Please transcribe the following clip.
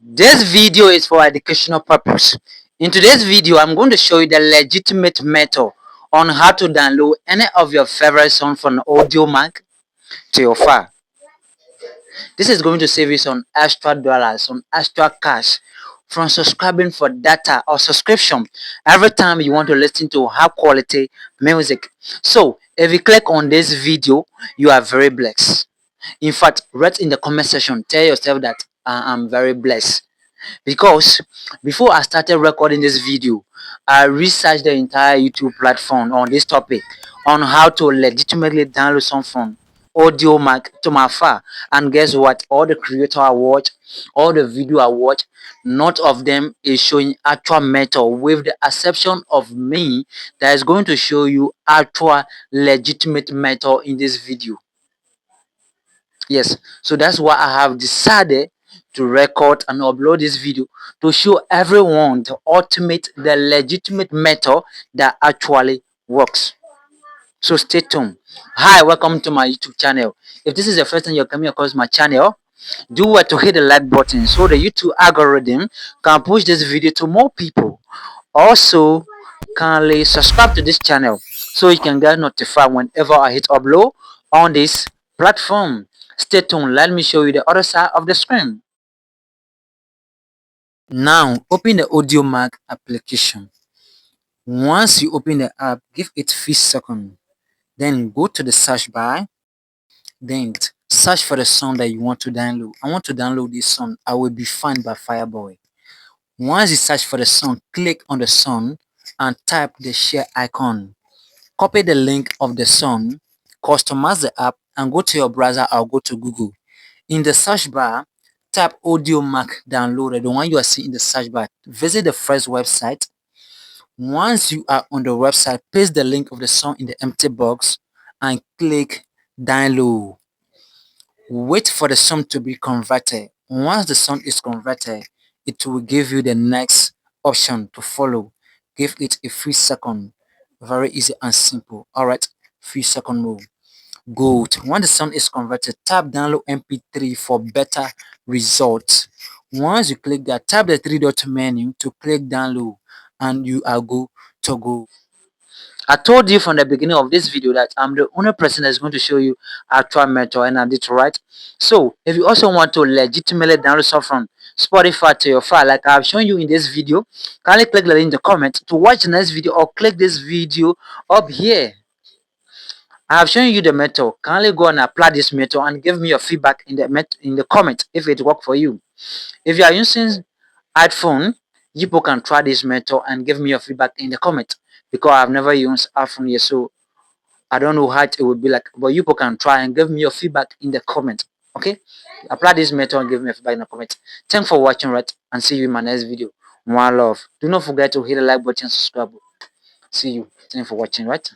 This video is for educational purpose. In today's video, I'm going to show you the legitimate method on how to download any of your favorite songs from Audiomack to your file. This is going to save you some extra dollars, some extra cash from subscribing for data or subscription every time you want to listen to high quality music. So if you click on this video, you are very blessed. In fact, write in the comment section, tell yourself that I'm very blessed. Because before I started recording this video, I researched the entire YouTube platform on this topic on how to legitimately download some from Audiomack to my file. And guess what? All the creator I watch, all the video I watch, none of them is showing actual method, with the exception of me that is going to show you actual legitimate method in this video. Yes, so that's why I have decided to record and upload this video to show everyone the legitimate method that actually works. So stay tuned. Hi, welcome to my YouTube channel. If this is the first time you're coming across my channel, do what to hit the like button so the YouTube algorithm can push this video to more people. Also, kindly subscribe to this channel so you can get notified whenever I hit upload on this platform. Stay tuned. Let me show you the other side of the screen. Now, open the Audiomack application. Once you open the app, give it 5 seconds. Then go to the search bar. Then search for the song that you want to download. I want to download this song. I Will Be Fine by Fireboy. Once you search for the song, click on the song and type the share icon. Copy the link of the song, customize the app, and go to your browser or go to Google. In the search bar, type Audiomack downloader, the one you are seeing in the search bar. Visit the first website. Once you are on the website, paste the link of the song in the empty box and click download. Wait for the song to be converted. Once the song is converted, it will give you the next option to follow. Give it a few seconds. Very easy and simple. Alright, few second move. Good. When the sound is converted, tap download mp3 for better results. Once you click that, tap the three dot menu to click download and you are good to go. I told you from the beginning of this video that I'm the only person that's going to show you actual method, and I did right. So if you also want to legitimately download stuff from Spotify to your file like I've shown you in this video, kindly click the link in the comment to watch the next video or click this video up here. I have shown you the method. Kindly go and apply this method and give me your feedback in the comment if it worked for you. If you are using iPhone, you people can try this method and give me your feedback in the comment, because I've never used iPhone yet, so I don't know how it would be like. But you people can try and give me your feedback in the comment. Okay, apply this method and give me your feedback in the comment. Thanks for watching, right, and see you in my next video. One love. Do not forget to hit the like button and subscribe. See you. Thanks for watching, right.